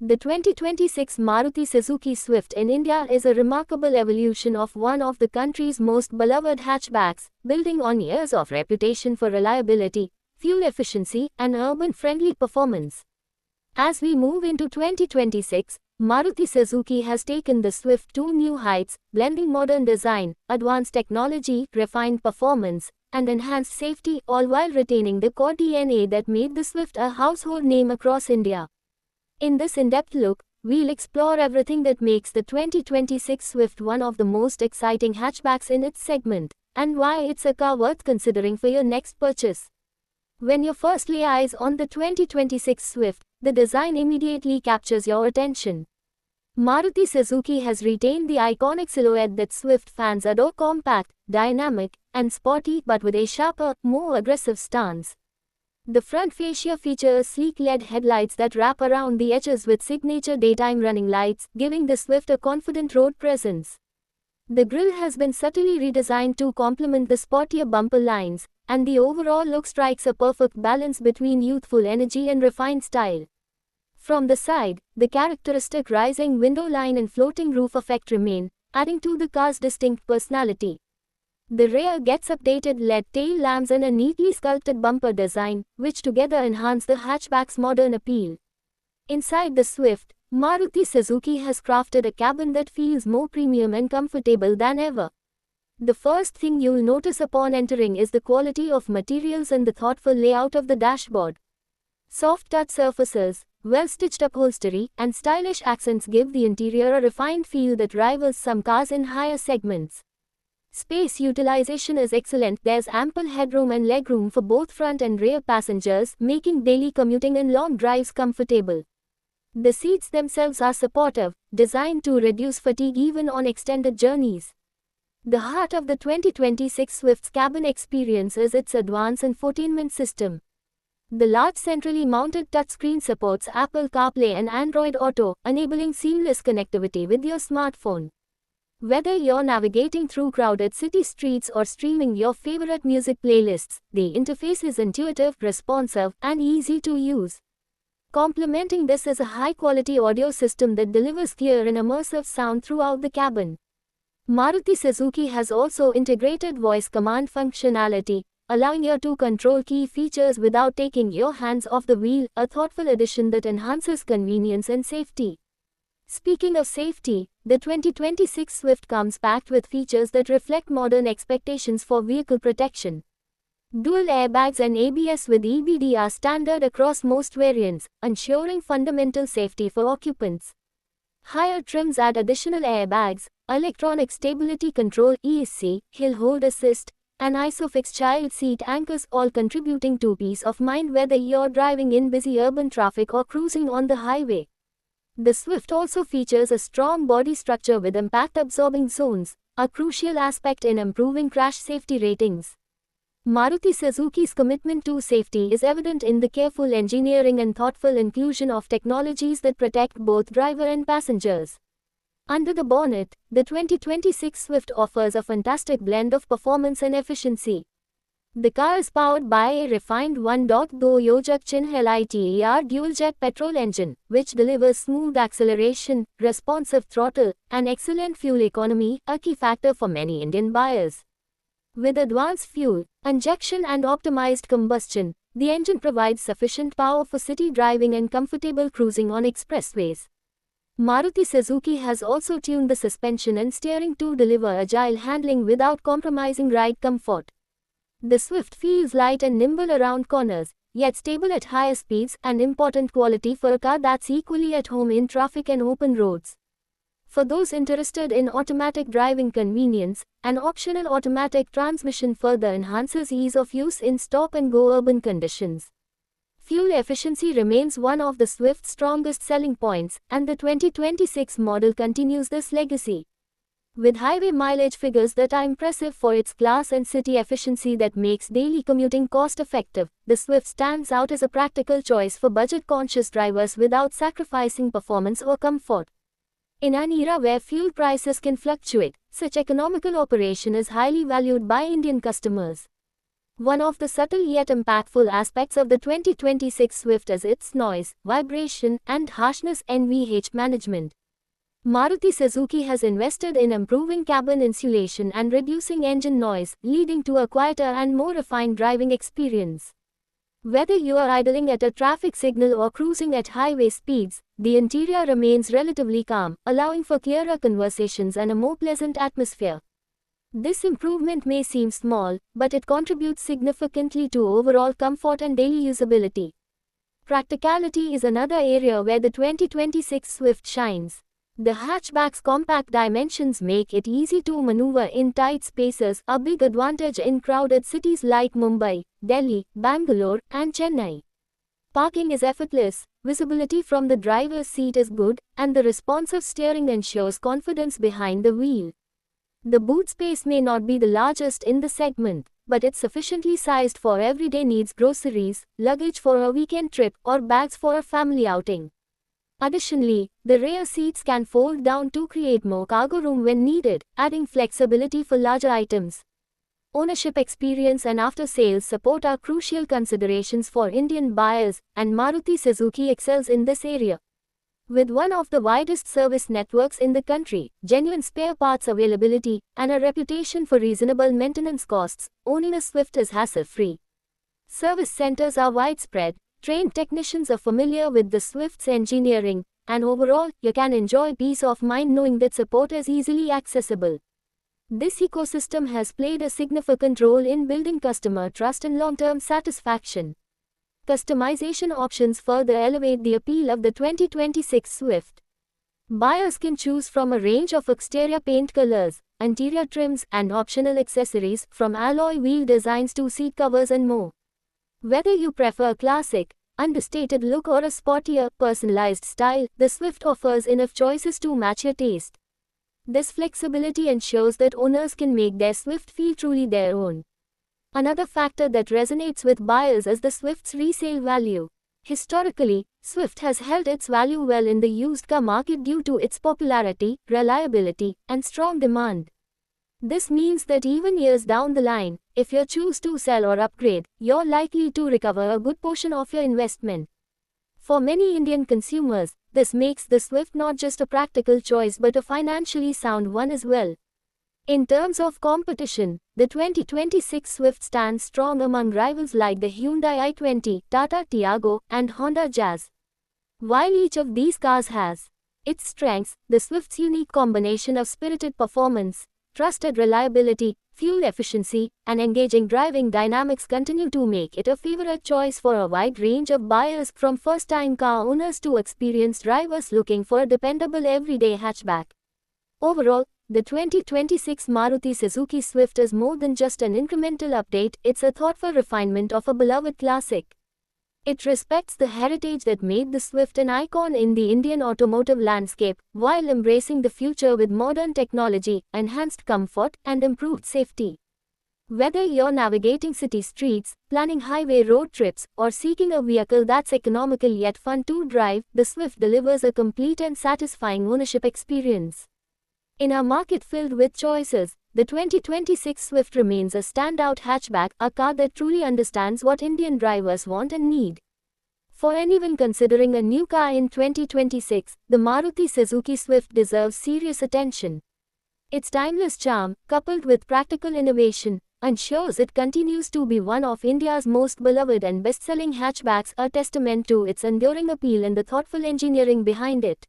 The 2026 Maruti Suzuki Swift in India is a remarkable evolution of one of the country's most beloved hatchbacks, building on years of reputation for reliability, fuel efficiency, and urban-friendly performance. As we move into 2026, Maruti Suzuki has taken the Swift to new heights, blending modern design, advanced technology, refined performance, and enhanced safety, all while retaining the core DNA that made the Swift a household name across India. In this in-depth look, we'll explore everything that makes the 2026 Swift one of the most exciting hatchbacks in its segment, and why it's a car worth considering for your next purchase. When you first lay eyes on the 2026 Swift, the design immediately captures your attention. Maruti Suzuki has retained the iconic silhouette that Swift fans adore: compact, dynamic, and sporty, but with a sharper, more aggressive stance. The front fascia features sleek LED headlights that wrap around the edges with signature daytime running lights, giving the Swift a confident road presence. The grille has been subtly redesigned to complement the sportier bumper lines, and the overall look strikes a perfect balance between youthful energy and refined style. From the side, the characteristic rising window line and floating roof effect remain, adding to the car's distinct personality. The rear gets updated LED tail lamps and a neatly sculpted bumper design, which together enhance the hatchback's modern appeal. Inside the Swift, Maruti Suzuki has crafted a cabin that feels more premium and comfortable than ever. The first thing you'll notice upon entering is the quality of materials and the thoughtful layout of the dashboard. Soft touch surfaces, well-stitched upholstery, and stylish accents give the interior a refined feel that rivals some cars in higher segments. Space utilization is excellent. There's ample headroom and legroom for both front and rear passengers, making daily commuting and long drives comfortable. The seats themselves are supportive, designed to reduce fatigue even on extended journeys. The heart of the 2026 Swift's cabin experience is its advanced infotainment system. The large centrally mounted touchscreen supports Apple CarPlay and Android Auto, enabling seamless connectivity with your smartphone. Whether you're navigating through crowded city streets or streaming your favorite music playlists, the interface is intuitive, responsive, and easy to use. Complementing this is a high-quality audio system that delivers clear and immersive sound throughout the cabin. Maruti Suzuki has also integrated voice command functionality, allowing you to control key features without taking your hands off the wheel, a thoughtful addition that enhances convenience and safety. Speaking of safety, the 2026 Swift comes packed with features that reflect modern expectations for vehicle protection. Dual airbags and ABS with EBD are standard across most variants, ensuring fundamental safety for occupants. Higher trims add additional airbags, electronic stability control (ESC), hill hold assist, and ISOFIX child seat anchors, all contributing to peace of mind whether you're driving in busy urban traffic or cruising on the highway. The Swift also features a strong body structure with impact-absorbing zones, a crucial aspect in improving crash safety ratings. Maruti Suzuki's commitment to safety is evident in the careful engineering and thoughtful inclusion of technologies that protect both driver and passengers. Under the bonnet, the 2026 Swift offers a fantastic blend of performance and efficiency. The car is powered by a refined 1.2 Yojakchin LITER dual-jet petrol engine, which delivers smooth acceleration, responsive throttle, and excellent fuel economy, a key factor for many Indian buyers. With advanced fuel injection and optimized combustion, the engine provides sufficient power for city driving and comfortable cruising on expressways. Maruti Suzuki has also tuned the suspension and steering to deliver agile handling without compromising ride comfort. The Swift feels light and nimble around corners, yet stable at higher speeds, an important quality for a car that's equally at home in traffic and open roads. For those interested in automatic driving convenience, an optional automatic transmission further enhances ease of use in stop-and-go urban conditions. Fuel efficiency remains one of the Swift's strongest selling points, and the 2026 model continues this legacy. With highway mileage figures that are impressive for its class and city efficiency that makes daily commuting cost-effective, the Swift stands out as a practical choice for budget-conscious drivers without sacrificing performance or comfort. In an era where fuel prices can fluctuate, such economical operation is highly valued by Indian customers. One of the subtle yet impactful aspects of the 2026 Swift is its noise, vibration, and harshness NVH management. Maruti Suzuki has invested in improving cabin insulation and reducing engine noise, leading to a quieter and more refined driving experience. Whether you are idling at a traffic signal or cruising at highway speeds, the interior remains relatively calm, allowing for clearer conversations and a more pleasant atmosphere. This improvement may seem small, but it contributes significantly to overall comfort and daily usability. Practicality is another area where the 2026 Swift shines. The hatchback's compact dimensions make it easy to maneuver in tight spaces, a big advantage in crowded cities like Mumbai, Delhi, Bangalore, and Chennai. Parking is effortless, visibility from the driver's seat is good, and the responsive steering ensures confidence behind the wheel. The boot space may not be the largest in the segment, but it's sufficiently sized for everyday needs: groceries, luggage for a weekend trip, or bags for a family outing. Additionally, the rear seats can fold down to create more cargo room when needed, adding flexibility for larger items. Ownership experience and after-sales support are crucial considerations for Indian buyers, and Maruti Suzuki excels in this area. With one of the widest service networks in the country, genuine spare parts availability, and a reputation for reasonable maintenance costs, owning a Swift is hassle-free. Service centers are widespread, trained technicians are familiar with the Swift's engineering, and overall, you can enjoy peace of mind knowing that support is easily accessible. This ecosystem has played a significant role in building customer trust and long-term satisfaction. Customization options further elevate the appeal of the 2026 Swift. Buyers can choose from a range of exterior paint colors, interior trims, and optional accessories, from alloy wheel designs to seat covers and more. Whether you prefer a classic, understated look or a sportier, personalized style, the Swift offers enough choices to match your taste. This flexibility ensures that owners can make their Swift feel truly their own. Another factor that resonates with buyers is the Swift's resale value. Historically, Swift has held its value well in the used car market due to its popularity, reliability, and strong demand. This means that even years down the line, if you choose to sell or upgrade, you're likely to recover a good portion of your investment. For many Indian consumers, this makes the Swift not just a practical choice but a financially sound one as well. In terms of competition, the 2026 Swift stands strong among rivals like the Hyundai i20, Tata Tiago, and Honda Jazz. While each of these cars has its strengths, the Swift's unique combination of spirited performance, trusted reliability, fuel efficiency, and engaging driving dynamics continue to make it a favorite choice for a wide range of buyers, from first-time car owners to experienced drivers looking for a dependable everyday hatchback. Overall, the 2026 Maruti Suzuki Swift is more than just an incremental update, it's a thoughtful refinement of a beloved classic. It respects the heritage that made the Swift an icon in the Indian automotive landscape, while embracing the future with modern technology, enhanced comfort, and improved safety. Whether you're navigating city streets, planning highway road trips, or seeking a vehicle that's economical yet fun to drive, the Swift delivers a complete and satisfying ownership experience. In a market filled with choices, the 2026 Swift remains a standout hatchback, a car that truly understands what Indian drivers want and need. For anyone considering a new car in 2026, the Maruti Suzuki Swift deserves serious attention. Its timeless charm, coupled with practical innovation, ensures it continues to be one of India's most beloved and best-selling hatchbacks, a testament to its enduring appeal and the thoughtful engineering behind it.